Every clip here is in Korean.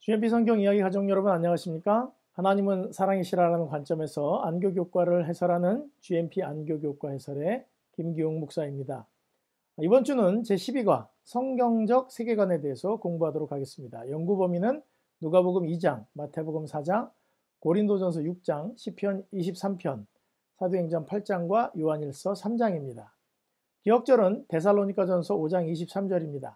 GMP 성경 이야기 가족 여러분 안녕하십니까? 하나님은 사랑이시라는 관점에서 안교교과를 해설하는 GMP 안교교과 해설의 김기용 목사입니다. 이번 주는 제12과 성경적 세계관에 대해서 공부하도록 하겠습니다. 연구 범위는 누가복음 2장, 마태복음 4장, 고린도전서 6장, 시편 23편, 사도행전 8장과 요한일서 3장입니다. 기억절은 데살로니가전서 5장 23절입니다.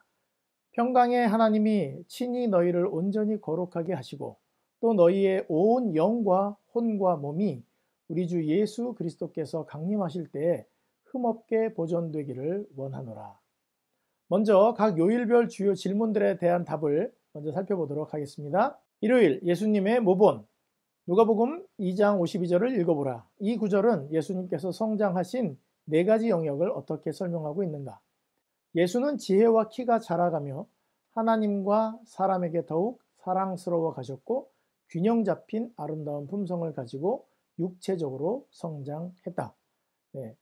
평강의 하나님이 친히 너희를 온전히 거룩하게 하시고 또 너희의 온 영과 혼과 몸이 우리 주 예수 그리스도께서 강림하실 때에 흠없게 보존되기를 원하노라. 먼저 각 요일별 주요 질문들에 대한 답을 먼저 살펴보도록 하겠습니다. 일요일 예수님의 모본 누가복음 2장 52절을 읽어보라. 이 구절은 예수님께서 성장하신 네 가지 영역을 어떻게 설명하고 있는가? 예수는 지혜와 키가 자라가며 하나님과 사람에게 더욱 사랑스러워 가셨고 균형 잡힌 아름다운 품성을 가지고 육체적으로 성장했다.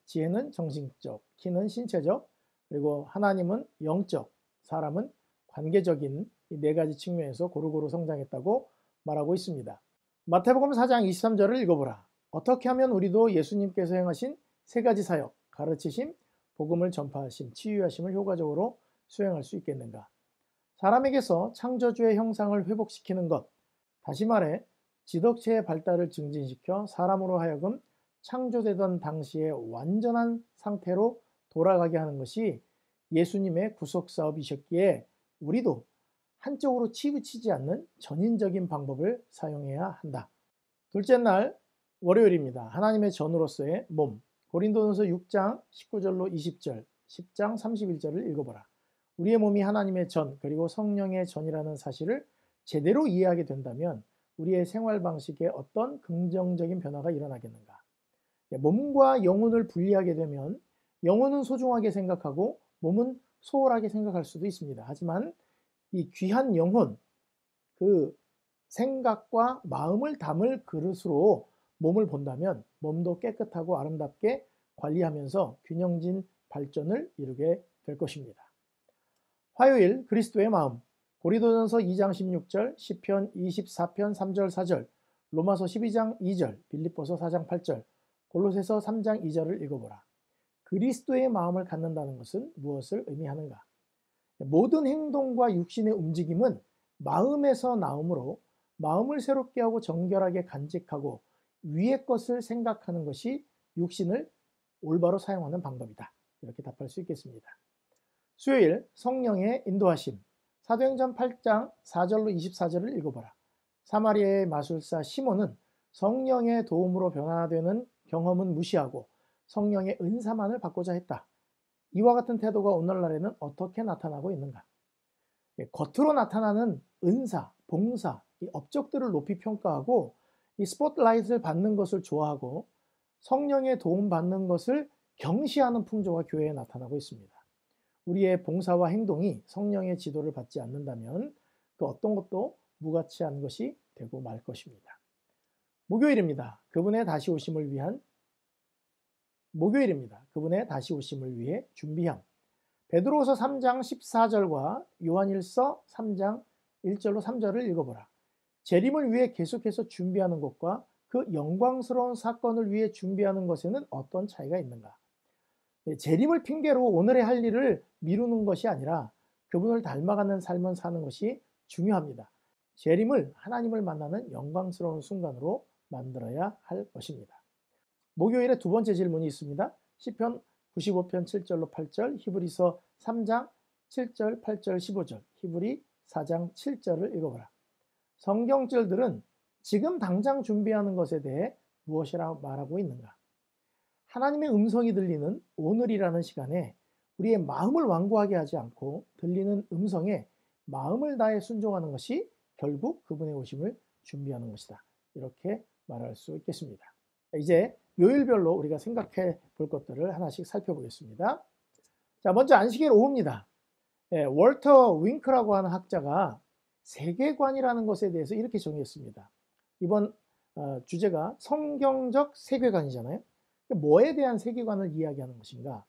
지혜는 정신적, 키는 신체적, 그리고 하나님은 영적, 사람은 관계적인 이 네 가지 측면에서 고루고루 성장했다고 말하고 있습니다. 마태복음 4장 23절을 읽어보라. 어떻게 하면 우리도 예수님께서 행하신 세 가지 사역, 가르치심, 복음을 전파하심, 치유하심을 효과적으로 수행할 수 있겠는가? 사람에게서 창조주의 형상을 회복시키는 것, 다시 말해 지덕체의 발달을 증진시켜 사람으로 하여금 창조되던 당시의 완전한 상태로 돌아가게 하는 것이 예수님의 구속사업이셨기에 우리도 한쪽으로 치우치지 않는 전인적인 방법을 사용해야 한다. 둘째 날 월요일입니다. 하나님의 전으로서의 몸, 고린도전서 6장 19절로 20절, 10장 31절을 읽어보라. 우리의 몸이 하나님의 전 그리고 성령의 전이라는 사실을 제대로 이해하게 된다면 우리의 생활 방식에 어떤 긍정적인 변화가 일어나겠는가? 몸과 영혼을 분리하게 되면 영혼은 소중하게 생각하고 몸은 소홀하게 생각할 수도 있습니다. 하지만 이 귀한 영혼, 그 생각과 마음을 담을 그릇으로 몸을 본다면 몸도 깨끗하고 아름답게 관리하면서 균형진 발전을 이루게 될 것입니다. 화요일 그리스도의 마음 고린도전서 2장 16절, 시편 24편 3절 4절, 로마서 12장 2절, 빌립보서 4장 8절, 골로새서 3장 2절을 읽어보라. 그리스도의 마음을 갖는다는 것은 무엇을 의미하는가? 모든 행동과 육신의 움직임은 마음에서 나오므로 마음을 새롭게 하고 정결하게 간직하고 위의 것을 생각하는 것이 육신을 올바로 사용하는 방법이다. 이렇게 답할 수 있겠습니다. 수요일 성령의 인도하심 사도행전 8장 4절로 24절을 읽어보라. 사마리아의 마술사 시몬은 성령의 도움으로 변화되는 경험은 무시하고 성령의 은사만을 받고자 했다. 이와 같은 태도가 오늘날에는 어떻게 나타나고 있는가? 겉으로 나타나는 은사, 봉사, 이 업적들을 높이 평가하고 이 스포트라이트를 받는 것을 좋아하고 성령의 도움 받는 것을 경시하는 풍조가 교회에 나타나고 있습니다. 우리의 봉사와 행동이 성령의 지도를 받지 않는다면 그 어떤 것도 무가치한 것이 되고 말 것입니다. 목요일입니다. 그분의 다시 오심을 위해 준비함. 베드로후서 3장 14절과 요한일서 3장 1절로 3절을 읽어보라. 재림을 위해 계속해서 준비하는 것과 그 영광스러운 사건을 위해 준비하는 것에는 어떤 차이가 있는가? 재림을 핑계로 오늘의 할 일을 미루는 것이 아니라 그분을 닮아가는 삶을 사는 것이 중요합니다. 재림을 하나님을 만나는 영광스러운 순간으로 만들어야 할 것입니다. 목요일에 두 번째 질문이 있습니다. 시편 95편 7절로 8절, 히브리서 3장 7절, 8절, 15절, 히브리 4장 7절을 읽어보라. 성경절들은 지금 당장 준비하는 것에 대해 무엇이라고 말하고 있는가? 하나님의 음성이 들리는 오늘이라는 시간에 우리의 마음을 완고하게 하지 않고 들리는 음성에 마음을 다해 순종하는 것이 결국 그분의 오심을 준비하는 것이다. 이렇게 말할 수 있겠습니다. 이제 요일별로 우리가 생각해 볼 것들을 하나씩 살펴보겠습니다. 자, 먼저 안식일 오후입니다. 월터 윙크라고 하는 학자가 세계관이라는 것에 대해서 이렇게 정의했습니다. 이번 주제가 성경적 세계관이잖아요. 뭐에 대한 세계관을 이야기하는 것인가?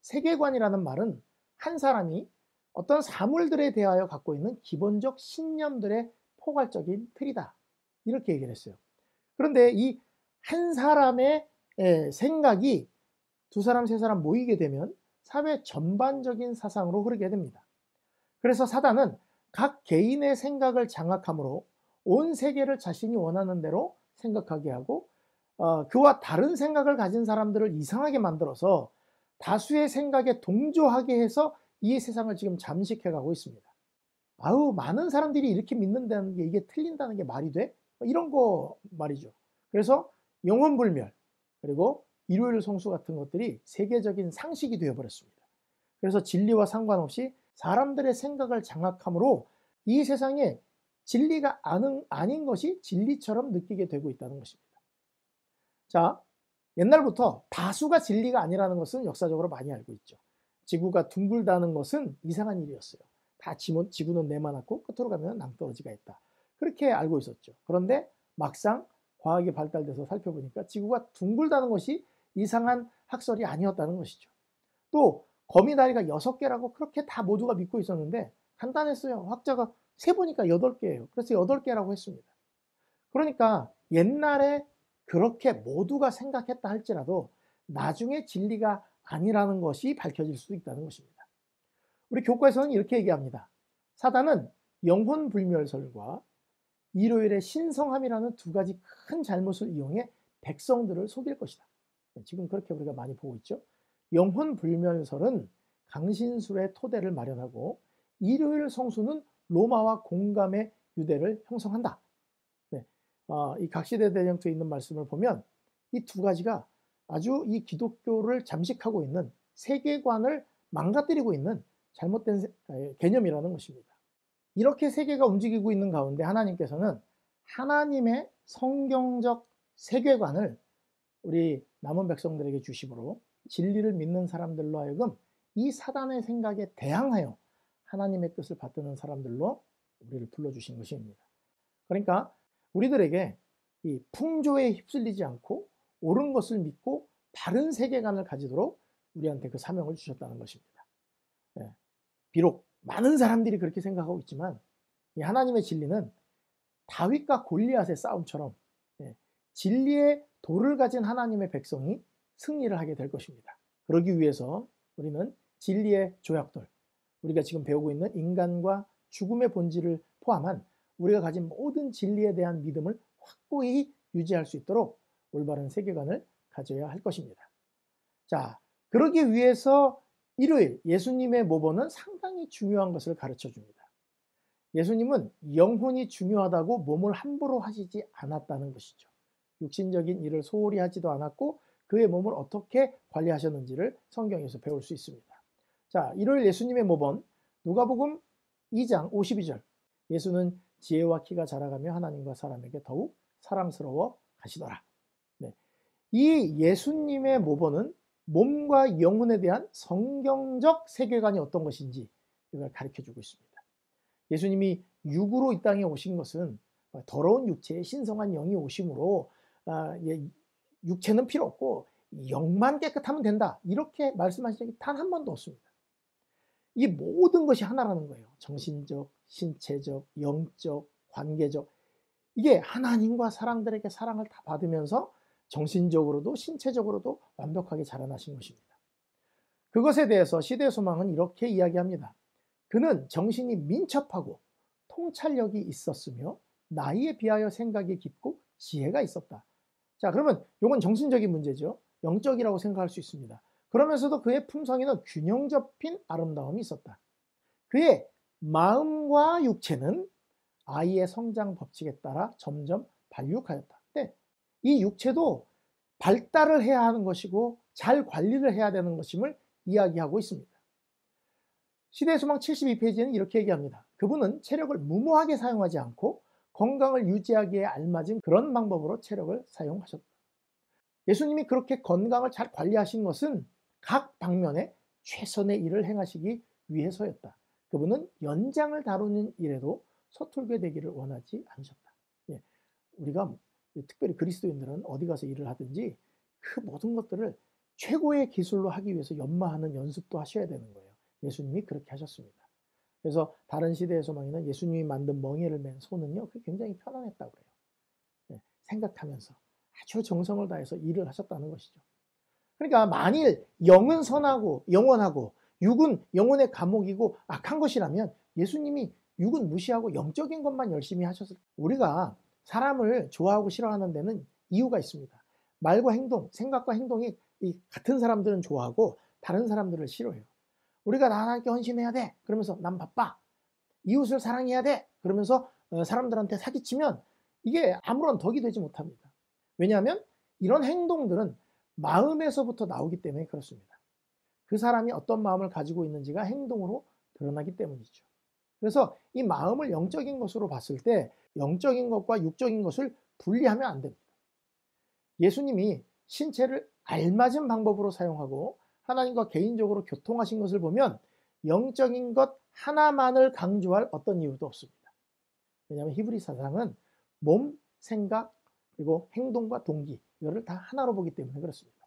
세계관이라는 말은 한 사람이 어떤 사물들에 대하여 갖고 있는 기본적 신념들의 포괄적인 틀이다. 이렇게 얘기를 했어요. 그런데 이 한 사람의 생각이 두 사람, 세 사람 모이게 되면 사회 전반적인 사상으로 흐르게 됩니다. 그래서 사단은 각 개인의 생각을 장악함으로 온 세계를 자신이 원하는 대로 생각하게 하고 그와 다른 생각을 가진 사람들을 이상하게 만들어서 다수의 생각에 동조하게 해서 이 세상을 지금 잠식해 가고 있습니다. 아우, 많은 사람들이 이렇게 믿는다는 게 이게 틀린다는 게 말이 돼? 이런 거 말이죠. 그래서 영혼불멸, 그리고 일요일 성수 같은 것들이 세계적인 상식이 되어버렸습니다. 그래서 진리와 상관없이 사람들의 생각을 장악함으로 이 세상에 진리가 아닌 것이 진리처럼 느끼게 되고 있다는 것입니다. 자, 옛날부터 다수가 진리가 아니라는 것은 역사적으로 많이 알고 있죠. 지구가 둥글다는 것은 이상한 일이었어요. 다 지구는 내만하고 끝으로 가면 낭떠러지가 있다. 그렇게 알고 있었죠. 그런데 막상 과학이 발달돼서 살펴보니까 지구가 둥글다는 것이 이상한 학설이 아니었다는 것이죠. 또 거미 다리가 6개라고 그렇게 다 모두가 믿고 있었는데 간단했어요. 학자가 세보니까 8개예요. 그래서 8개라고 했습니다. 그러니까 옛날에 그렇게 모두가 생각했다 할지라도 나중에 진리가 아니라는 것이 밝혀질 수도 있다는 것입니다. 우리 교과에서는 이렇게 얘기합니다. 사단은 영혼불멸설과 일요일의 신성함이라는 두 가지 큰 잘못을 이용해 백성들을 속일 것이다. 지금 그렇게 우리가 많이 보고 있죠. 영혼불멸설은 강신술의 토대를 마련하고 일요일 성수는 로마와 공감의 유대를 형성한다. 네. 이 각시대 대장터에 있는 말씀을 보면 이 두 가지가 아주 이 기독교를 잠식하고 있는 세계관을 망가뜨리고 있는 잘못된 개념이라는 것입니다. 이렇게 세계가 움직이고 있는 가운데 하나님께서는 하나님의 성경적 세계관을 우리 남은 백성들에게 주심으로 진리를 믿는 사람들로 하여금 이 사단의 생각에 대항하여 하나님의 뜻을 받드는 사람들로 우리를 불러주신 것입니다. 그러니까 우리들에게 이 풍조에 휩쓸리지 않고 옳은 것을 믿고 바른 세계관을 가지도록 우리한테 그 사명을 주셨다는 것입니다. 비록 많은 사람들이 그렇게 생각하고 있지만 이 하나님의 진리는 다윗과 골리앗의 싸움처럼 진리의 돌을 가진 하나님의 백성이 승리를 하게 될 것입니다. 그러기 위해서 우리는 진리의 조약돌, 우리가 지금 배우고 있는 인간과 죽음의 본질을 포함한 우리가 가진 모든 진리에 대한 믿음을 확고히 유지할 수 있도록 올바른 세계관을 가져야 할 것입니다. 자, 그러기 위해서 일요일 예수님의 모범은 상당히 중요한 것을 가르쳐 줍니다. 예수님은 영혼이 중요하다고 몸을 함부로 하시지 않았다는 것이죠. 육신적인 일을 소홀히 하지도 않았고 그의 몸을 어떻게 관리하셨는지를 성경에서 배울 수 있습니다. 자, 일요일 예수님의 모범 누가복음 2장 52절. 예수는 지혜와 키가 자라가며 하나님과 사람에게 더욱 사랑스러워 가시더라. 네. 이 예수님의 모범은 몸과 영혼에 대한 성경적 세계관이 어떤 것인지 이걸 가르쳐주고 있습니다. 예수님이 육으로 이 땅에 오신 것은 더러운 육체에 신성한 영이 오심으로 육체는 필요 없고 영만 깨끗하면 된다. 이렇게 말씀하신 적이 단 한 번도 없습니다. 이 모든 것이 하나라는 거예요. 정신적, 신체적, 영적, 관계적. 이게 하나님과 사람들에게 사랑을 다 받으면서 정신적으로도 신체적으로도 완벽하게 자라나신 것입니다. 그것에 대해서 시대의 소망은 이렇게 이야기합니다. 그는 정신이 민첩하고 통찰력이 있었으며 나이에 비하여 생각이 깊고 지혜가 있었다. 자, 그러면 이건 정신적인 문제죠. 영적이라고 생각할 수 있습니다. 그러면서도 그의 품성에는 균형 잡힌 아름다움이 있었다. 그의 마음과 육체는 아이의 성장 법칙에 따라 점점 발육하였다. 네, 이 육체도 발달을 해야 하는 것이고 잘 관리를 해야 되는 것임을 이야기하고 있습니다. 시대의 소망 72페이지에는 이렇게 얘기합니다. 그분은 체력을 무모하게 사용하지 않고 건강을 유지하기에 알맞은 그런 방법으로 체력을 사용하셨다. 예수님이 그렇게 건강을 잘 관리하신 것은 각 방면에 최선의 일을 행하시기 위해서였다. 그분은 연장을 다루는 일에도 서툴게 되기를 원하지 않으셨다. 우리가 특별히 그리스도인들은 어디 가서 일을 하든지 그 모든 것들을 최고의 기술로 하기 위해서 연마하는 연습도 하셔야 되는 거예요. 예수님이 그렇게 하셨습니다. 그래서 다른 시대의 소망에는 예수님이 만든 멍에를 맨 소는요, 그게 굉장히 편안했다고 그래요. 네, 생각하면서 아주 정성을 다해서 일을 하셨다는 것이죠. 그러니까 만일 영은 선하고 영원하고 육은 영혼의 감옥이고 악한 것이라면 예수님이 육은 무시하고 영적인 것만 열심히 하셨을 거예요. 우리가 사람을 좋아하고 싫어하는 데는 이유가 있습니다. 말과 행동, 생각과 행동이 같은 사람들은 좋아하고 다른 사람들을 싫어해요. 우리가 나 하나님께 헌신해야 돼. 그러면서 난 바빠. 이웃을 사랑해야 돼. 그러면서 사람들한테 사기치면 이게 아무런 덕이 되지 못합니다. 왜냐하면 이런 행동들은 마음에서부터 나오기 때문에 그렇습니다. 그 사람이 어떤 마음을 가지고 있는지가 행동으로 드러나기 때문이죠. 그래서 이 마음을 영적인 것으로 봤을 때 영적인 것과 육적인 것을 분리하면 안 됩니다. 예수님이 신체를 알맞은 방법으로 사용하고 하나님과 개인적으로 교통하신 것을 보면 영적인 것 하나만을 강조할 어떤 이유도 없습니다. 왜냐하면 히브리 사상은 몸, 생각, 그리고 행동과 동기 이거를 다 하나로 보기 때문에 그렇습니다.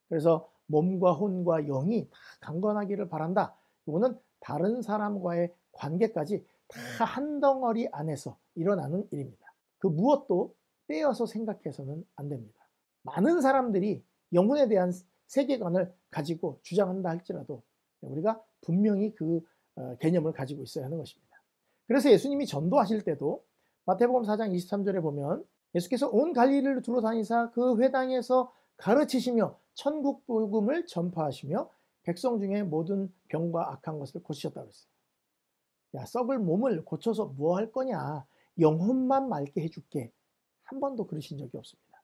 그래서 몸과 혼과 영이 다 강건하기를 바란다. 이거는 다른 사람과의 관계까지 다 한 덩어리 안에서 일어나는 일입니다. 그 무엇도 떼어서 생각해서는 안 됩니다. 많은 사람들이 영혼에 대한 세계관을 가지고 주장한다 할지라도 우리가 분명히 그 개념을 가지고 있어야 하는 것입니다. 그래서 예수님이 전도하실 때도 마태복음 4장 23절에 보면 예수께서 온 갈릴리를 둘러다니사 그 회당에서 가르치시며 천국 복음을 전파하시며 백성 중에 모든 병과 악한 것을 고치셨다고 했어요. 야, 썩을 몸을 고쳐서 뭐 할 거냐? 영혼만 맑게 해줄게. 한 번도 그러신 적이 없습니다.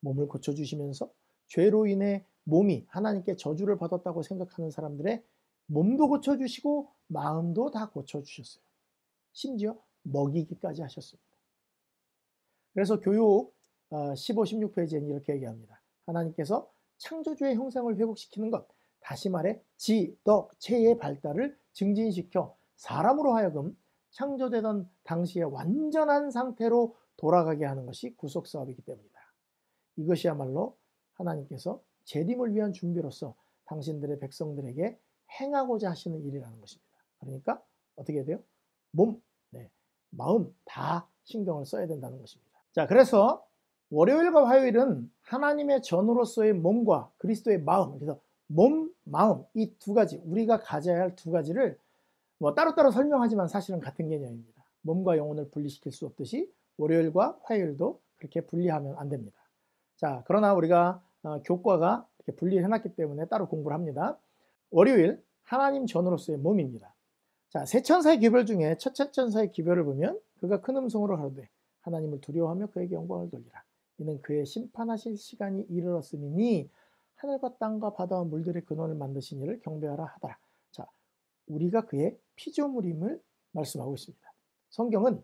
몸을 고쳐주시면서 죄로 인해 몸이 하나님께 저주를 받았다고 생각하는 사람들의 몸도 고쳐주시고 마음도 다 고쳐주셨어요. 심지어 먹이기까지 하셨습니다. 그래서 교육 15, 16페이지에는 이렇게 얘기합니다. 하나님께서 창조주의 형상을 회복시키는 것, 다시 말해 지, 덕, 체의 발달을 증진시켜 사람으로 하여금 창조되던 당시의 완전한 상태로 돌아가게 하는 것이 구속사업이기 때문이다. 이것이야말로 하나님께서 재림을 위한 준비로서 당신들의 백성들에게 행하고자 하시는 일이라는 것입니다. 그러니까 어떻게 돼요? 몸, 마음 다 신경을 써야 된다는 것입니다. 자, 그래서 월요일과 화요일은 하나님의 전으로서의 몸과 그리스도의 마음, 그래서 몸, 마음 이 두 가지, 우리가 가져야 할 두 가지를 뭐 따로따로 설명하지만 사실은 같은 개념입니다. 몸과 영혼을 분리시킬 수 없듯이 월요일과 화요일도 그렇게 분리하면 안 됩니다. 자, 그러나 우리가 교과가 이렇게 분리를 해놨기 때문에 따로 공부를 합니다. 월요일 하나님 전으로서의 몸입니다. 자, 세 천사의 기별 중에 첫째 천사의 기별을 보면 그가 큰 음성으로 가로되 하나님을 두려워하며 그에게 영광을 돌리라. 이는 그의 심판하실 시간이 이르렀음이니 하늘과 땅과 바다와 물들의 근원을 만드신 이를 경배하라 하더라. 자, 우리가 그의 피조물임을 말씀하고 있습니다. 성경은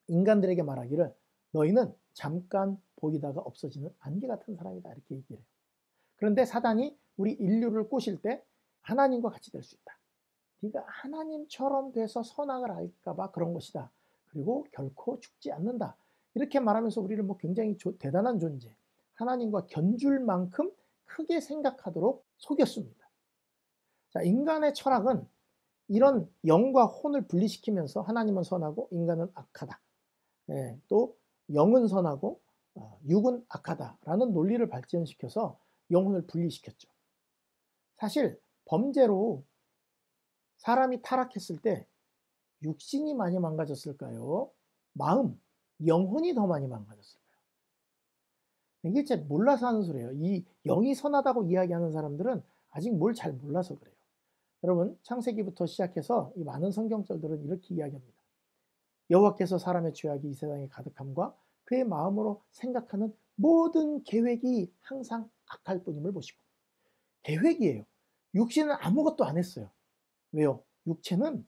인간들에게 말하기를 너희는 잠깐 보이다가 없어지는 안개 같은 사람이다 이렇게 얘기해요. 그런데 사단이 우리 인류를 꼬실 때 하나님과 같이 될 수 있다. 네가 하나님처럼 돼서 선악을 알까 봐 그런 것이다. 그리고 결코 죽지 않는다. 이렇게 말하면서 우리를 뭐 굉장히 대단한 존재, 하나님과 견줄 만큼 크게 생각하도록 속였습니다. 자, 인간의 철학은 이런 영과 혼을 분리시키면서 하나님은 선하고 인간은 악하다. 또 영은 선하고 육은 악하다라는 논리를 발전시켜서 영혼을 분리시켰죠. 사실 범죄로 사람이 타락했을 때 육신이 많이 망가졌을까요? 마음, 영혼이 더 많이 망가졌을까요? 이게 진짜 몰라서 하는 소리예요. 이 영이 선하다고 이야기하는 사람들은 아직 뭘 잘 몰라서 그래요. 여러분, 창세기부터 시작해서 이 많은 성경절들은 이렇게 이야기합니다. 여호와께서 사람의 죄악이 이 세상에 가득함과 그의 마음으로 생각하는 모든 계획이 항상 악할 뿐임을 보시고. 계획이에요. 육신은 아무것도 안 했어요. 왜요? 육체는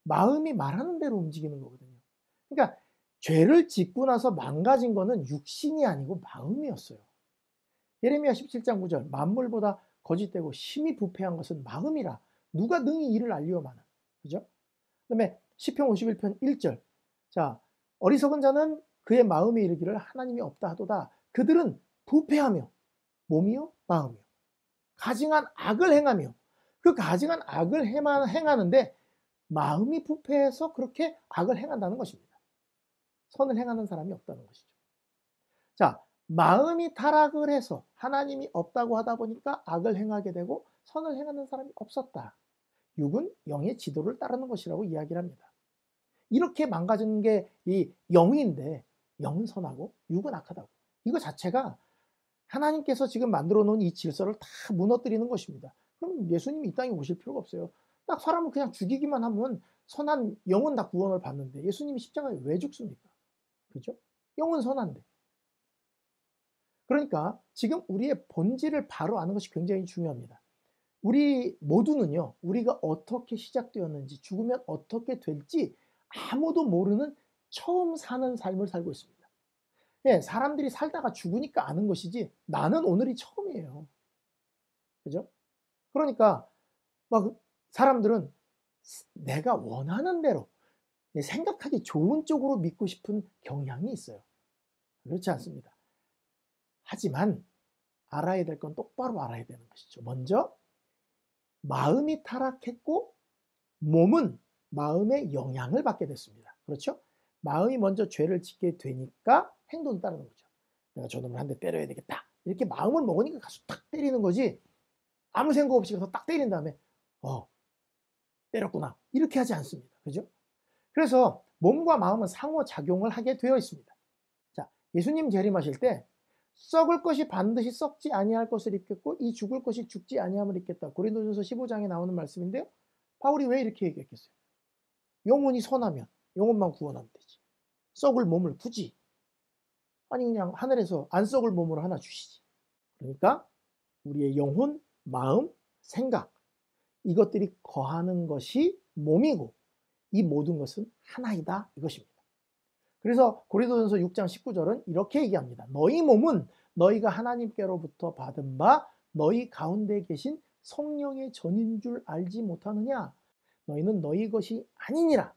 마음이 말하는 대로 움직이는 거거든요. 그러니까 죄를 짓고 나서 망가진 거는 육신이 아니고 마음이었어요. 예레미야 17장 9절 만물보다 거짓되고 심히 부패한 것은 마음이라 누가 능히 이를 알리오마는. 그죠? 그다음에 시편 51편 1절 자, 어리석은 자는 그의 마음에 이르기를 하나님이 없다 하도다. 그들은 부패하며 몸이요 마음이요 가증한 악을 행하며 그 가증한 악을 행하는데 마음이 부패해서 그렇게 악을 행한다는 것입니다. 선을 행하는 사람이 없다는 것이죠. 자, 마음이 타락을 해서 하나님이 없다고 하다 보니까 악을 행하게 되고 선을 행하는 사람이 없었다. 육은 영의 지도를 따르는 것이라고 이야기를 합니다. 이렇게 망가진 게 이 영인데 영은 선하고 육은 악하다고. 이거 자체가 하나님께서 지금 만들어 놓은 이 질서를 다 무너뜨리는 것입니다. 그럼 예수님이 이 땅에 오실 필요가 없어요. 딱 사람을 그냥 죽이기만 하면 선한 영은 다 구원을 받는데 예수님이 십자가에 왜 죽습니까? 그죠? 영은 선한데. 그러니까 지금 우리의 본질을 바로 아는 것이 굉장히 중요합니다. 우리 모두는요, 우리가 어떻게 시작되었는지, 죽으면 어떻게 될지 아무도 모르는 처음 사는 삶을 살고 있습니다. 예, 사람들이 살다가 죽으니까 아는 것이지, 나는 오늘이 처음이에요. 그죠? 그러니까, 막, 사람들은 내가 원하는 대로, 생각하기 좋은 쪽으로 믿고 싶은 경향이 있어요. 그렇지 않습니다. 하지만, 알아야 될 건 똑바로 알아야 되는 것이죠. 먼저, 마음이 타락했고, 몸은 마음의 영향을 받게 됐습니다. 그렇죠? 마음이 먼저 죄를 짓게 되니까 행동을 따르는 거죠. 내가 저놈을 한 대 때려야 되겠다. 이렇게 마음을 먹으니까 가서 딱 때리는 거지. 아무 생각 없이 가서 딱 때린 다음에 때렸구나. 이렇게 하지 않습니다. 그죠? 그래서 몸과 마음은 상호작용을 하게 되어 있습니다. 자, 예수님 재림하실 때 썩을 것이 반드시 썩지 아니할 것을 입겠고 이 죽을 것이 죽지 아니함을 입겠다. 고린도전서 15장에 나오는 말씀인데요. 바울이 왜 이렇게 얘기했겠어요? 영혼이 선하면 영혼만 구원하면 되지. 썩을 몸을 굳이 아니 그냥 하늘에서 안 썩을 몸으로 하나 주시지. 그러니까 우리의 영혼, 마음, 생각 이것들이 거하는 것이 몸이고 이 모든 것은 하나이다 이것입니다. 그래서 고린도전서 6장 19절은 이렇게 얘기합니다. 너희 몸은 너희가 하나님께로부터 받은 바 너희 가운데 계신 성령의 전인 줄 알지 못하느냐? 너희는 너희 것이 아니니라.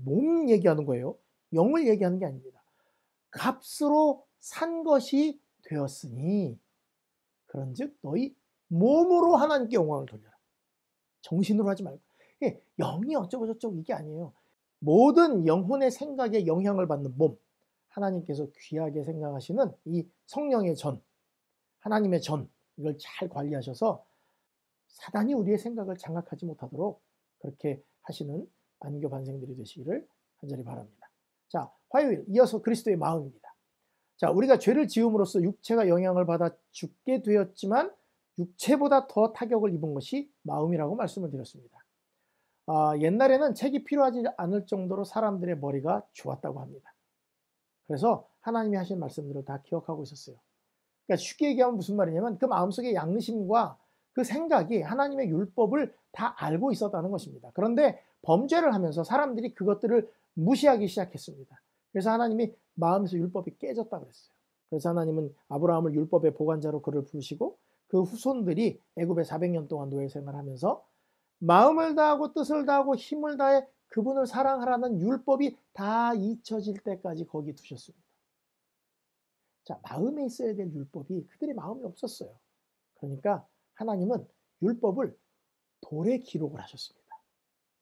몸 얘기하는 거예요. 영을 얘기하는 게 아닙니다. 값으로 산 것이 되었으니 그런즉 너희 몸으로 하나님께 영광을 돌려라. 정신으로 하지 말고. 영이 어쩌고 저쩌고 이게 아니에요. 모든 영혼의 생각에 영향을 받는 몸, 하나님께서 귀하게 생각하시는 이 성령의 전, 하나님의 전, 이걸 잘 관리하셔서 사단이 우리의 생각을 장악하지 못하도록 그렇게 하시는 안교 반생들이 되시기를 간절히 바랍니다. 자, 화요일 이어서 그리스도의 마음입니다. 자, 우리가 죄를 지음으로써 육체가 영향을 받아 죽게 되었지만 육체보다 더 타격을 입은 것이 마음이라고 말씀을 드렸습니다. 옛날에는 책이 필요하지 않을 정도로 사람들의 머리가 좋았다고 합니다. 그래서 하나님이 하신 말씀들을 다 기억하고 있었어요. 그러니까 쉽게 얘기하면 무슨 말이냐면 그 마음속의 양심과 그 생각이 하나님의 율법을 다 알고 있었다는 것입니다. 그런데 범죄를 하면서 사람들이 그것들을 무시하기 시작했습니다. 그래서 하나님이 마음에서 율법이 깨졌다 그랬어요. 그래서 하나님은 아브라함을 율법의 보관자로 그를 부르시고 그 후손들이 애굽에 400년 동안 노예 생활하면서 마음을 다하고 뜻을 다하고 힘을 다해 그분을 사랑하라는 율법이 다 잊혀질 때까지 거기 두셨습니다. 자, 마음에 있어야 될 율법이 그들의 마음에 없었어요. 그러니까 하나님은 율법을 돌에 기록을 하셨습니다.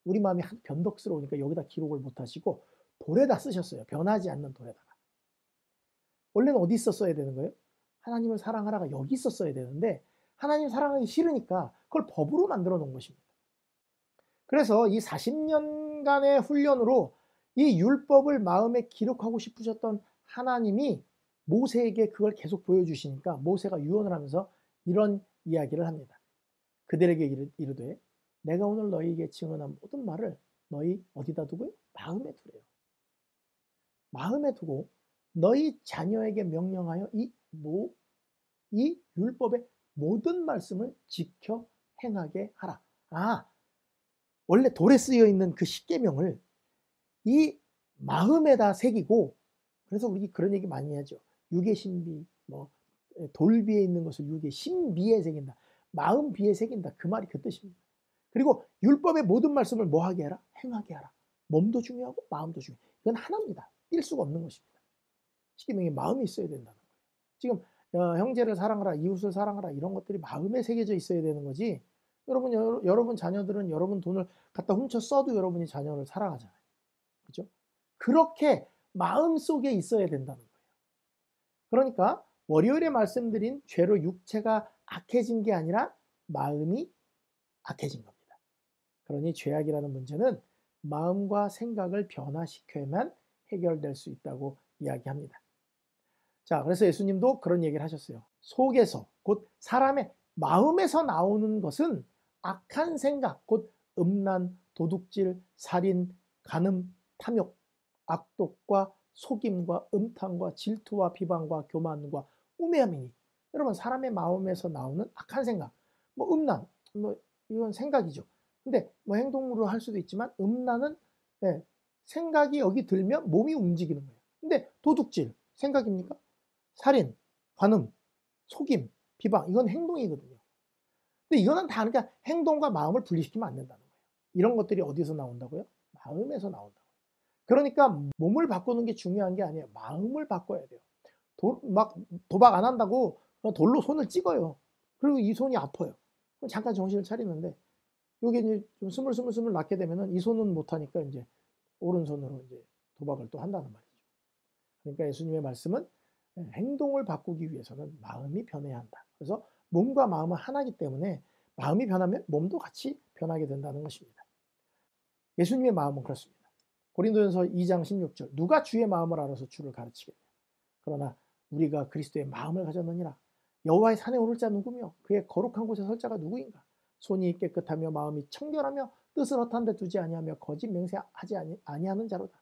우리 마음이 변덕스러우니까 여기다 기록을 못 하시고 돌에다 쓰셨어요. 변하지 않는 돌에다가. 원래는 어디 있었어야 되는 거예요? 하나님을 사랑하라가 여기 있었어야 되는데 하나님 사랑하기 싫으니까 그걸 법으로 만들어 놓은 것입니다. 그래서 이 40년간의 훈련으로 이 율법을 마음에 기록하고 싶으셨던 하나님이 모세에게 그걸 계속 보여주시니까 모세가 유언을 하면서 이런 이야기를 합니다. 그들에게 이르되 내가 오늘 너희에게 증언한 모든 말을 너희 어디다 두고요? 마음에 두래요. 마음에 두고 너희 자녀에게 명령하여 이 율법의 모든 말씀을 지켜 행하게 하라. 원래 돌에 쓰여 있는 그 십계명을 이 마음에다 새기고 그래서 우리 그런 얘기 많이 하죠. 육의 신비, 돌 위에 있는 것을 육의 신비에 새긴다. 마음 비에 새긴다. 그 말이 그 뜻입니다. 그리고 율법의 모든 말씀을 뭐 하게 하라? 행하게 하라. 몸도 중요하고 마음도 중요해요. 이건 하나입니다. 뛸 수가 없는 것입니다. 십계명에 마음이 있어야 된다는 거예요. 지금 형제를 사랑하라, 이웃을 사랑하라 이런 것들이 마음에 새겨져 있어야 되는 거지 여러분 자녀들은 여러분 돈을 갖다 훔쳐 써도 여러분이 자녀를 사랑하잖아요. 그죠? 그렇게 마음속에 있어야 된다는 거예요. 그러니까 월요일에 말씀드린 죄로 육체가 악해진 게 아니라 마음이 악해진 겁니다. 그러니 죄악이라는 문제는 마음과 생각을 변화시켜야만 해결될 수 있다고 이야기합니다. 자, 그래서 예수님도 그런 얘기를 하셨어요. 속에서, 곧 사람의 마음에서 나오는 것은 악한 생각, 곧 음란, 도둑질, 살인, 간음, 탐욕, 악독과 속임과 음탕과 질투와 비방과 교만과 우매함이니. 여러분, 사람의 마음에서 나오는 악한 생각, 뭐 음란, 뭐 이건 생각이죠. 근데 뭐 행동으로 할 수도 있지만 음란은 생각이 여기 들면 몸이 움직이는 거예요. 근데 도둑질 생각입니까? 살인, 간음, 속임, 비방 이건 행동이거든요. 근데 이거는 다 그러니까 행동과 마음을 분리시키면 안 된다는 거예요. 이런 것들이 어디서 나온다고요? 마음에서 나온다고요. 그러니까 몸을 바꾸는 게 중요한 게 아니에요. 마음을 바꿔야 돼요. 막 도박 안 한다고 돌로 손을 찍어요. 그리고 이 손이 아파요. 그럼 잠깐 정신을 차리는데 요게 이제 좀 스물스물 낫게 되면은 이 손은 못 하니까 이제 오른손으로 이제 도박을 또 한다는 말이죠. 그러니까 예수님의 말씀은 행동을 바꾸기 위해서는 마음이 변해야 한다. 그래서 몸과 마음은 하나이기 때문에 마음이 변하면 몸도 같이 변하게 된다는 것입니다. 예수님의 마음은 그렇습니다. 고린도전서 2장 16절 누가 주의 마음을 알아서 주를 가르치겠냐. 그러나 우리가 그리스도의 마음을 가졌느니라. 여호와의 산에 오를 자 누구며 그의 거룩한 곳에 설 자가 누구인가. 손이 깨끗하며 마음이 청결하며 뜻을 허탄 데 두지 아니하며 거짓 맹세하지 아니하는 자로다.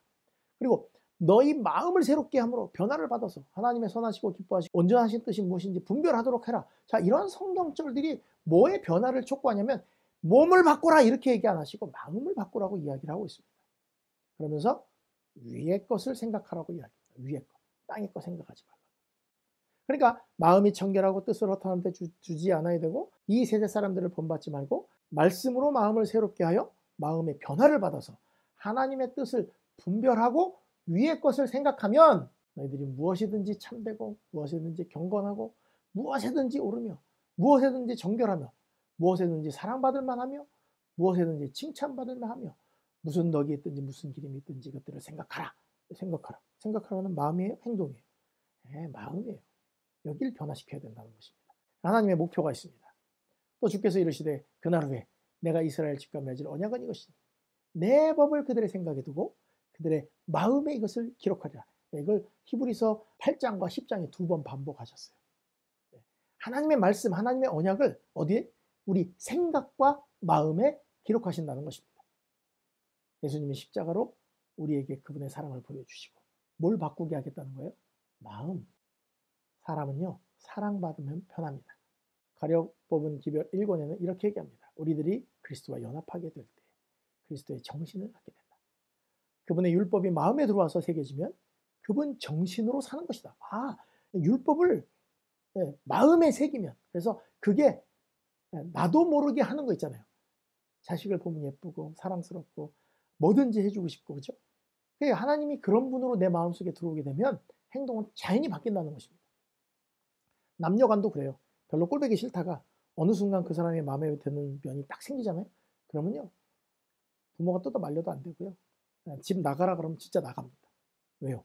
그리고 너희 마음을 새롭게 함으로 변화를 받아서 하나님의 선하시고 기뻐하시고 온전하신 뜻이 무엇인지 분별하도록 해라. 자, 이런 성경절들이 뭐의 변화를 촉구하냐면 몸을 바꾸라 이렇게 얘기 안 하시고 마음을 바꾸라고 이야기를 하고 있습니다. 그러면서 위의 것을 생각하라고 이야기합니다. 위의 것, 땅의 것 생각하지 말라. 그러니까 마음이 청결하고 뜻을 허탄한 데 주지 않아야 되고 이 세대 사람들을 본받지 말고 말씀으로 마음을 새롭게 하여 마음의 변화를 받아서 하나님의 뜻을 분별하고 위의 것을 생각하면 너희들이 무엇이든지 참되고 무엇이든지 경건하고 무엇이든지 옳으며 무엇이든지 정결하며 무엇이든지 사랑받을 만하며 무엇이든지 칭찬받을 만하며 무슨 덕이 있든지 무슨 기름이 있든지 그것들을 생각하라. 생각하라는 마음이에요? 행동이에요? 네, 마음이에요. 여기를 변화시켜야 된다는 것입니다. 하나님의 목표가 있습니다. 또 주께서 이르시되 그날 후에 내가 이스라엘 집과 맺을 언약은 이것이니 내 법을 그들의 생각에 두고 그들의 마음에 이것을 기록하리라. 이걸 히브리서 8장과 10장에 2번 반복하셨어요. 하나님의 말씀, 하나님의 언약을 어디에? 우리 생각과 마음에 기록하신다는 것입니다. 예수님이 십자가로 우리에게 그분의 사랑을 보여주시고 뭘 바꾸게 하겠다는 거예요? 마음. 사람은요, 사랑받으면 편합니다. 가려뽑은 기별 1권에는 이렇게 얘기합니다. 우리들이 그리스도와 연합하게 될 때 그리스도의 정신을 갖게 된다. 그분의 율법이 마음에 들어와서 새겨지면 그분 정신으로 사는 것이다. 아, 율법을 마음에 새기면 그래서 그게 나도 모르게 하는 거 있잖아요. 자식을 보면 예쁘고 사랑스럽고 뭐든지 해주고 싶고 그죠? 하나님이 그런 분으로 내 마음속에 들어오게 되면 행동은 자연히 바뀐다는 것입니다. 남녀간도 그래요. 별로 꼴보기 싫다가 어느 순간 그 사람의 마음에 드는 면이 딱 생기잖아요. 그러면요. 부모가 뜯어 말려도 안 되고요. 집 나가라 그러면 진짜 나갑니다. 왜요?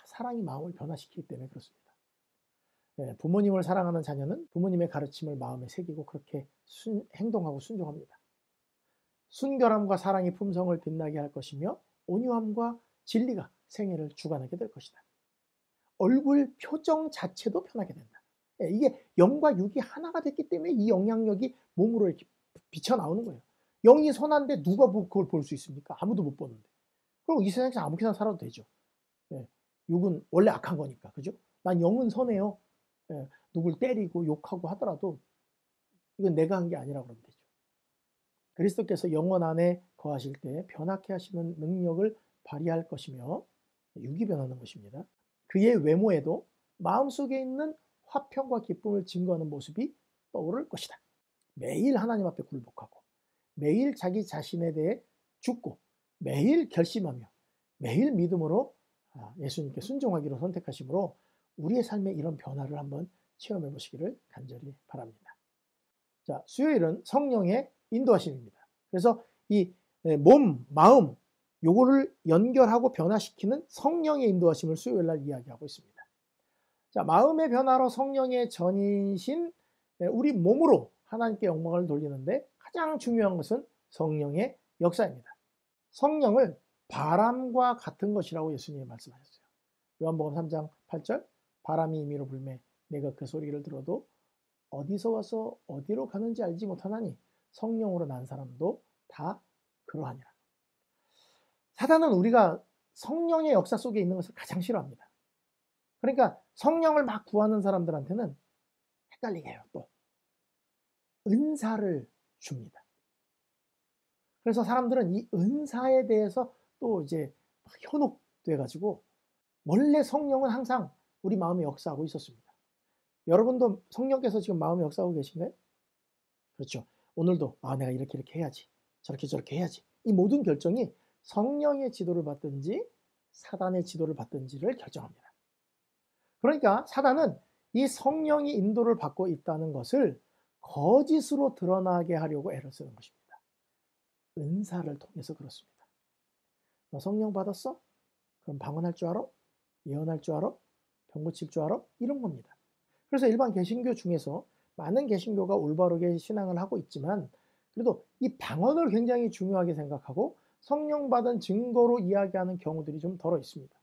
사랑이 마음을 변화시키기 때문에 그렇습니다. 부모님을 사랑하는 자녀는 부모님의 가르침을 마음에 새기고 그렇게 행동하고 순종합니다. 순결함과 사랑이 품성을 빛나게 할 것이며 온유함과 진리가 생애를 주관하게 될 것이다. 얼굴 표정 자체도 변하게 된다. 이게 영과 육이 하나가 됐기 때문에 이 영향력이 몸으로 이렇게 비쳐나오는 거예요. 영이 선한데 누가 그걸 볼 수 있습니까? 아무도 못 보는데. 그럼 이 세상에서 아무렇게나 살아도 되죠. 육은 원래 악한 거니까. 그죠? 난 영은 선해요. 누굴 때리고 욕하고 하더라도 이건 내가 한 게 아니라 그러면 되죠. 그리스도께서 영혼 안에 거하실 때 변하게 하시는 능력을 발휘할 것이며 육이 변하는 것입니다. 그의 외모에도 마음속에 있는 화평과 기쁨을 증거하는 모습이 떠오를 것이다. 매일 하나님 앞에 굴복하고 매일 자기 자신에 대해 죽고 매일 결심하며 매일 믿음으로 예수님께 순종하기로 선택하심으로 우리의 삶에 이런 변화를 한번 체험해 보시기를 간절히 바랍니다. 자, 수요일은 성령의 인도하심입니다. 그래서 이 몸, 마음 요거를 연결하고 변화시키는 성령의 인도하심을 수요일 날 이야기하고 있습니다. 자, 마음의 변화로 성령의 전이신 우리 몸으로 하나님께 영광을 돌리는데 가장 중요한 것은 성령의 역사입니다. 성령을 바람과 같은 것이라고 예수님이 말씀하셨어요. 요한복음 3장 8절 바람이 임의로 불매 내가 그 소리를 들어도 어디서 와서 어디로 가는지 알지 못하나니 성령으로 난 사람도 다 그러하니라. 사단은 우리가 성령의 역사 속에 있는 것을 가장 싫어합니다. 그러니까 성령을 막 구하는 사람들한테는 헷갈리게 해요. 또 은사를 줍니다. 그래서 사람들은 이 은사에 대해서 또 이제 현혹돼 가지고 원래 성령은 항상 우리 마음에 역사하고 있었습니다. 여러분도 성령께서 지금 마음에 역사하고 계신가요? 그렇죠. 오늘도 내가 이렇게 해야지. 저렇게 해야지. 이 모든 결정이 성령의 지도를 받든지 사단의 지도를 받든지를 결정합니다. 그러니까 사단은 이 성령이 인도를 받고 있다는 것을 거짓으로 드러나게 하려고 애를 쓰는 것입니다. 은사를 통해서 그렇습니다. 너 성령 받았어? 그럼 방언할 줄 알아? 예언할 줄 알아? 병 고칠 줄 알아? 이런 겁니다. 그래서 일반 개신교 중에서 많은 개신교가 올바르게 신앙을 하고 있지만 그래도 이 방언을 굉장히 중요하게 생각하고 성령 받은 증거로 이야기하는 경우들이 좀 덜어 있습니다.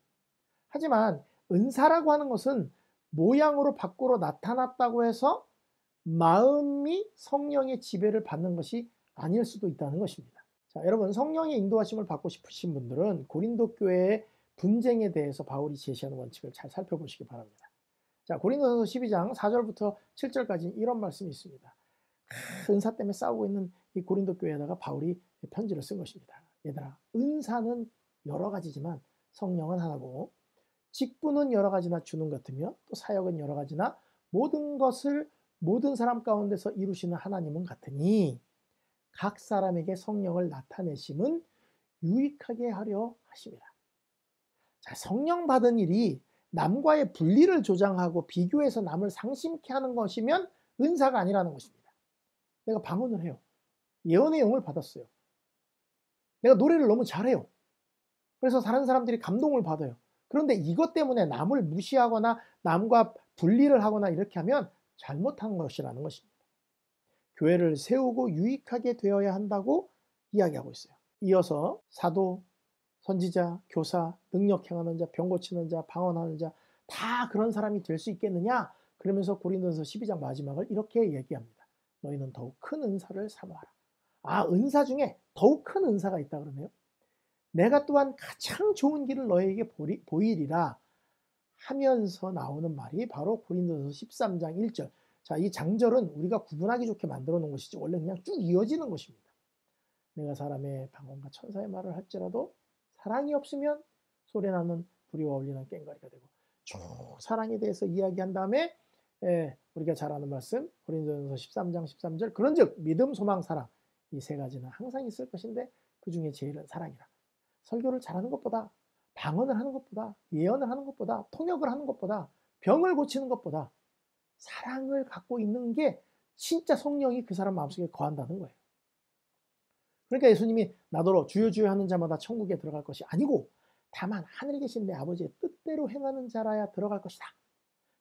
하지만 은사라고 하는 것은 모양으로 밖으로 나타났다고 해서 마음이 성령의 지배를 받는 것이 아닐 수도 있다는 것입니다. 자, 여러분 성령의 인도하심을 받고 싶으신 분들은 고린도 교회의 분쟁에 대해서 바울이 제시하는 원칙을 잘 살펴보시기 바랍니다. 자, 고린도전서 12장 4절부터 7절까지 이런 말씀이 있습니다. 은사 때문에 싸우고 있는 이 고린도 교회에다가 바울이 편지를 쓴 것입니다. 얘들아, 은사는 여러 가지지만 성령은 하나고 직분은 여러 가지나 주는 같으며 또 사역은 여러 가지나 모든 것을 모든 사람 가운데서 이루시는 하나님은 같으니 각 사람에게 성령을 나타내심은 유익하게 하려 하심이라. 자, 성령 받은 일이 남과의 분리를 조장하고 비교해서 남을 상심케 하는 것이면 은사가 아니라는 것입니다. 내가 방언을 해요. 예언의 영을 받았어요. 내가 노래를 너무 잘해요. 그래서 다른 사람들이 감동을 받아요. 그런데 이것 때문에 남을 무시하거나 남과 분리를 하거나 이렇게 하면 잘못한 것이라는 것입니다. 교회를 세우고 유익하게 되어야 한다고 이야기하고 있어요. 이어서 사도, 선지자, 교사, 능력 행하는 자, 병 고치는 자, 방언하는 자 다 그런 사람이 될 수 있겠느냐? 그러면서 고린도전서 12장 마지막을 이렇게 얘기합니다. 너희는 더욱 큰 은사를 사모하라. 은사 중에 더욱 큰 은사가 있다 그러네요. 내가 또한 가장 좋은 길을 너에게 보이리라 하면서 나오는 말이 바로 고린도전서 13장 1절. 자, 이 장절은 우리가 구분하기 좋게 만들어 놓은 것이지 원래 그냥 쭉 이어지는 것입니다. 내가 사람의 방언과 천사의 말을 할지라도 사랑이 없으면 소리나는 불이와 울리는 꽹과리가 되고 쭉 사랑에 대해서 이야기한 다음에 우리가 잘 아는 말씀 고린도전서 13장 13절 그런즉 믿음, 소망, 사랑 이 세 가지는 항상 있을 것인데 그 중에 제일은 사랑이라. 설교를 잘하는 것보다 방언을 하는 것보다 예언을 하는 것보다 통역을 하는 것보다 병을 고치는 것보다 사랑을 갖고 있는 게 진짜 성령이 그 사람 마음속에 거한다는 거예요. 그러니까 예수님이 나더러 주여 주여 하는 자마다 천국에 들어갈 것이 아니고 다만 하늘에 계신 내 아버지의 뜻대로 행하는 자라야 들어갈 것이다.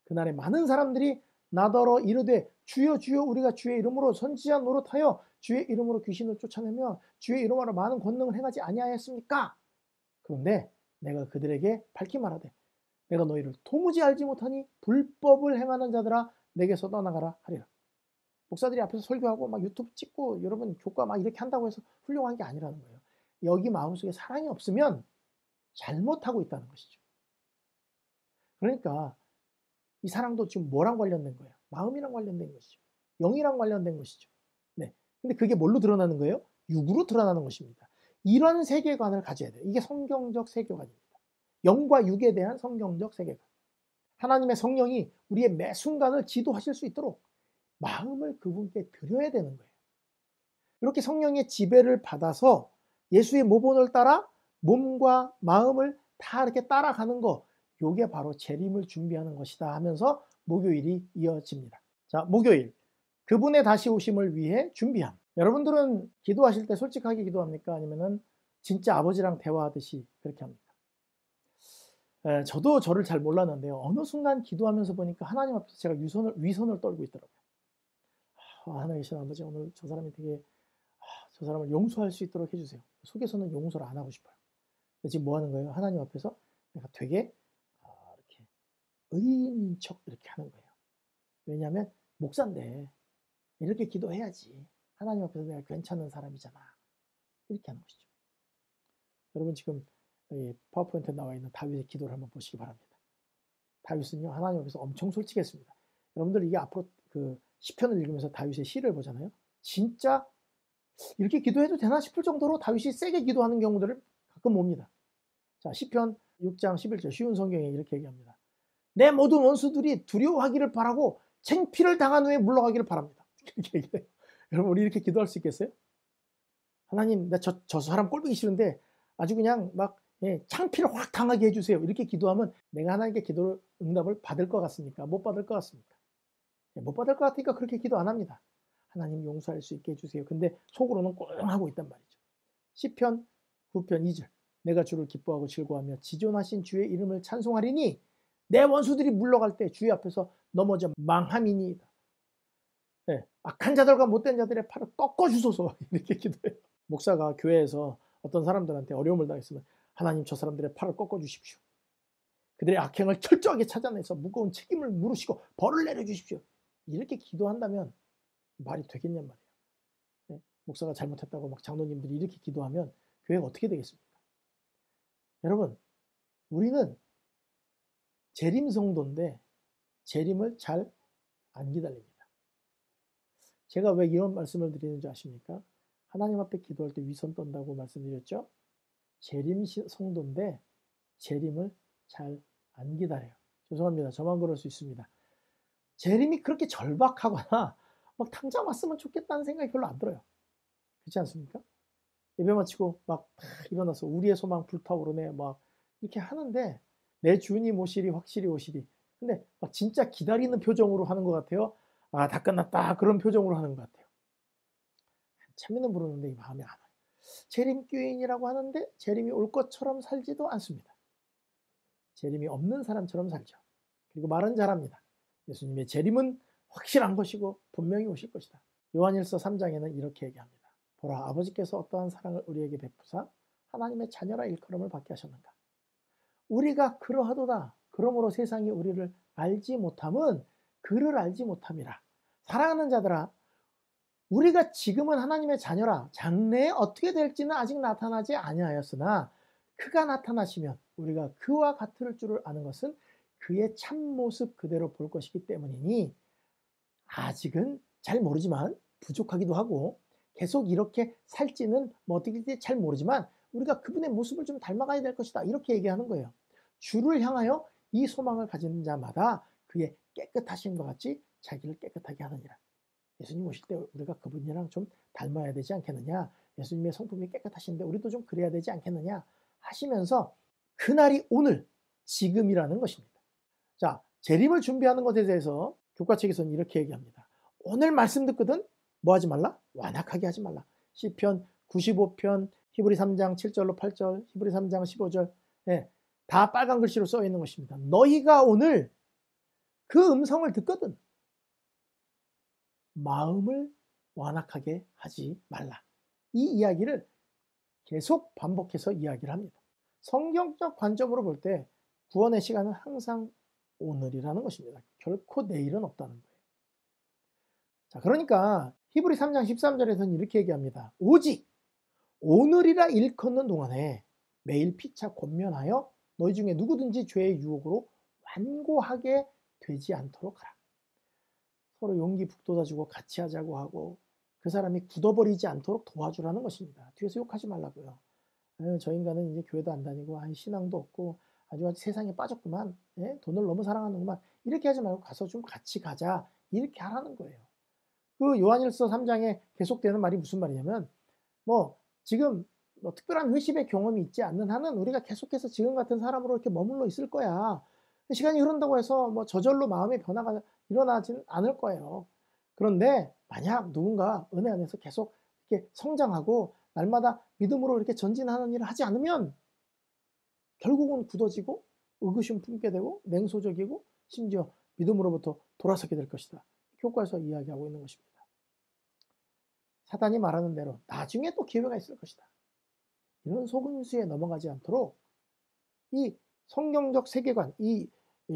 그날에 많은 사람들이 나더러 이르되 주여 주여 우리가 주의 이름으로 선지자 노릇하여 주의 이름으로 귀신을 쫓아내며 주의 이름으로 많은 권능을 행하지 아니하였습니까? 그런데 내가 그들에게 밝히 말하되 내가 너희를 도무지 알지 못하니 불법을 행하는 자들아 내게서 떠나가라 하리라. 목사들이 앞에서 설교하고 막 유튜브 찍고 여러분 교과 막 이렇게 한다고 해서 훌륭한 게 아니라는 거예요. 여기 마음속에 사랑이 없으면 잘못하고 있다는 것이죠. 그러니까 이 사랑도 지금 뭐랑 관련된 거예요? 마음이랑 관련된 것이죠. 영이랑 관련된 것이죠. 네. 근데 그게 뭘로 드러나는 거예요? 육으로 드러나는 것입니다. 이런 세계관을 가져야 돼요. 이게 성경적 세계관입니다. 영과 육에 대한 성경적 세계관. 하나님의 성령이 우리의 매 순간을 지도하실 수 있도록 마음을 그분께 드려야 되는 거예요. 이렇게 성령의 지배를 받아서 예수의 모본을 따라 몸과 마음을 다 이렇게 따라가는 거, 요게 바로 재림을 준비하는 것이다 하면서 목요일이 이어집니다. 자, 목요일. 그분의 다시 오심을 위해 준비함. 여러분들은 기도하실 때 솔직하게 기도합니까? 아니면은 진짜 아버지랑 대화하듯이 그렇게 합니까? 저도 저를 잘 몰랐는데요. 어느 순간 기도하면서 보니까 하나님 앞에서 제가 위선을 떨고 있더라고요. 하나님 아버지, 오늘 저 사람이 되게 저 사람을 용서할 수 있도록 해주세요. 속에서는 용서를 안 하고 싶어요. 지금 뭐 하는 거예요? 하나님 앞에서 내가 되게 이렇게 의인인 척 이렇게 하는 거예요. 왜냐하면 목사인데 이렇게 기도해야지. 하나님 앞에서 내가 괜찮은 사람이잖아. 이렇게 하는 것이죠. 여러분 지금 파워포인트에 나와 있는 다윗의 기도를 한번 보시기 바랍니다. 다윗은요, 하나님 앞에서 엄청 솔직했습니다. 여러분들 이게 앞으로 그 시편을 읽으면서 다윗의 시를 보잖아요. 진짜 이렇게 기도해도 되나 싶을 정도로 다윗이 세게 기도하는 경우들을 가끔 봅니다. 자, 시편 6장 11절 쉬운 성경에 이렇게 얘기합니다. 내 모든 원수들이 두려워하기를 바라고 창피를 당한 후에 물러가기를 바랍니다. 이렇게 얘기해요. 여러분 우리 이렇게 기도할 수 있겠어요? 하나님, 나 저 사람 꼴보기 싫은데 아주 그냥 막 창피를 확 당하게 해주세요. 이렇게 기도하면 내가 하나님께 기도 응답을 받을 것 같습니까? 못 받을 것 같습니까? 못 받을 것 같으니까 그렇게 기도 안 합니다. 하나님 용서할 수 있게 해주세요. 근데 속으로는 꽁 하고 있단 말이죠. 시편 9편 2절 내가 주를 기뻐하고 즐거워하며 지존하신 주의 이름을 찬송하리니 내 원수들이 물러갈 때 주의 앞에서 넘어져 망함이니이다. 네, 악한 자들과 못된 자들의 팔을 꺾어주소서 이렇게 기도해요. 목사가 교회에서 어떤 사람들한테 어려움을 당했으면 하나님 저 사람들의 팔을 꺾어주십시오. 그들의 악행을 철저하게 찾아내서 무거운 책임을 물으시고 벌을 내려주십시오. 이렇게 기도한다면 말이 되겠냔 말이에요. 네? 목사가 잘못했다고 막 장로님들이 이렇게 기도하면 교회가 어떻게 되겠습니까? 여러분, 우리는 재림 성도인데 재림을 잘 안 기다립니다. 제가 왜 이런 말씀을 드리는지 아십니까? 하나님 앞에 기도할 때 위선 떤다고 말씀드렸죠? 재림 성도인데 재림을 잘 안 기다려요. 죄송합니다. 저만 그럴 수 있습니다. 재림이 그렇게 절박하거나 막 당장 왔으면 좋겠다는 생각이 별로 안 들어요. 그렇지 않습니까? 예배 마치고 막 일어나서 우리의 소망 불타오르네 막 이렇게 하는데 내 주님 오시리 확실히 오시리. 근데 막 진짜 기다리는 표정으로 하는 것 같아요. 아, 다 끝났다 그런 표정으로 하는 것 같아요. 참미는 부르는데 이 마음이 안 와요. 재림교인이라고 하는데 재림이 올 것처럼 살지도 않습니다. 재림이 없는 사람처럼 살죠. 그리고 말은 잘합니다. 예수님의 재림은 확실한 것이고 분명히 오실 것이다. 요한일서 3장에는 이렇게 얘기합니다. 보라, 아버지께서 어떠한 사랑을 우리에게 베푸사 하나님의 자녀라 일컬음을 받게 하셨는가. 우리가 그러하도다. 그러므로 세상이 우리를 알지 못함은 그를 알지 못함이라. 사랑하는 자들아, 우리가 지금은 하나님의 자녀라. 장래에 어떻게 될지는 아직 나타나지 아니하였으나 그가 나타나시면 우리가 그와 같을 줄을 아는 것은 그의 참모습 그대로 볼 것이기 때문이니 아직은 잘 모르지만 부족하기도 하고 계속 이렇게 살지는 뭐 어떻게 될지 잘 모르지만 우리가 그분의 모습을 좀 닮아가야 될 것이다. 이렇게 얘기하는 거예요. 주를 향하여 이 소망을 가진 자마다 그의 깨끗하심과 같이 자기를 깨끗하게 하느니라. 예수님 오실 때 우리가 그분이랑 좀 닮아야 되지 않겠느냐. 예수님의 성품이 깨끗하신데 우리도 좀 그래야 되지 않겠느냐 하시면서 그날이 오늘 지금이라는 것입니다. 자, 재림을 준비하는 것에 대해서 교과책에서는 이렇게 얘기합니다. 오늘 말씀 듣거든 뭐 하지 말라? 완악하게 하지 말라. 시편 95편 히브리 3장 7절로 8절 히브리 3장 15절 다 빨간 글씨로 써 있는 것입니다. 너희가 오늘 그 음성을 듣거든 마음을 완악하게 하지 말라. 이 이야기를 계속 반복해서 이야기를 합니다. 성경적 관점으로 볼 때 구원의 시간은 항상 오늘이라는 것입니다. 결코 내일은 없다는 거예요. 자, 그러니까 히브리 3장 13절에서는 이렇게 얘기합니다. 오직 오늘이라 일컫는 동안에 매일 피차 권면하여 너희 중에 누구든지 죄의 유혹으로 완고하게 되지 않도록 하라. 서로 용기 북돋아주고 같이 하자고 하고 그 사람이 굳어버리지 않도록 도와주라는 것입니다. 뒤에서 욕하지 말라고요. 저 인간은 이제 교회도 안 다니고 신앙도 없고 아주 세상에 빠졌구만. 돈을 너무 사랑하는구만. 이렇게 하지 말고 가서 좀 같이 가자. 이렇게 하라는 거예요. 그 요한일서 3장에 계속되는 말이 무슨 말이냐면 뭐 지금 뭐 특별한 회심의 경험이 있지 않는 한은 우리가 계속해서 지금 같은 사람으로 이렇게 머물러 있을 거야. 시간이 흐른다고 해서 뭐 저절로 마음의 변화가 일어나진 않을 거예요. 그런데 만약 누군가 은혜 안에서 계속 이렇게 성장하고 날마다 믿음으로 이렇게 전진하는 일을 하지 않으면 결국은 굳어지고 의구심 품게 되고 냉소적이고 심지어 믿음으로부터 돌아서게 될 것이다. 교과에서 이야기하고 있는 것입니다. 사단이 말하는 대로 나중에 또 기회가 있을 것이다. 이런 속임수에 넘어가지 않도록 이 성경적 세계관, 이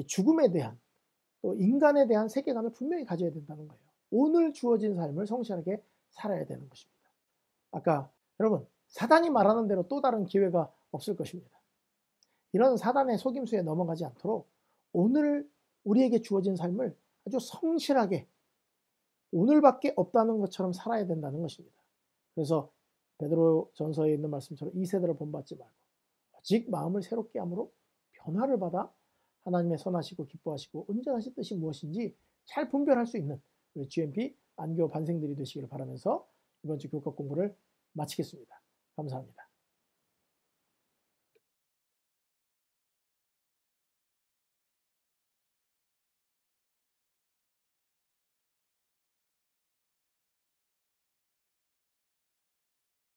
죽음에 대한 또 인간에 대한 세계관을 분명히 가져야 된다는 거예요. 오늘 주어진 삶을 성실하게 살아야 되는 것입니다. 아까 여러분 사단이 말하는 대로 또 다른 기회가 없을 것입니다. 이런 사단의 속임수에 넘어가지 않도록 오늘 우리에게 주어진 삶을 아주 성실하게 오늘밖에 없다는 것처럼 살아야 된다는 것입니다. 그래서 베드로 전서에 있는 말씀처럼 이 세대를 본받지 말고 오직 마음을 새롭게 함으로 변화를 받아 하나님의 선하시고 기뻐하시고 온전하신 뜻이 무엇인지 잘 분별할 수 있는 우리 GMP 안교 반생들이 되시기를 바라면서 이번 주 교과 공부를 마치겠습니다. 감사합니다.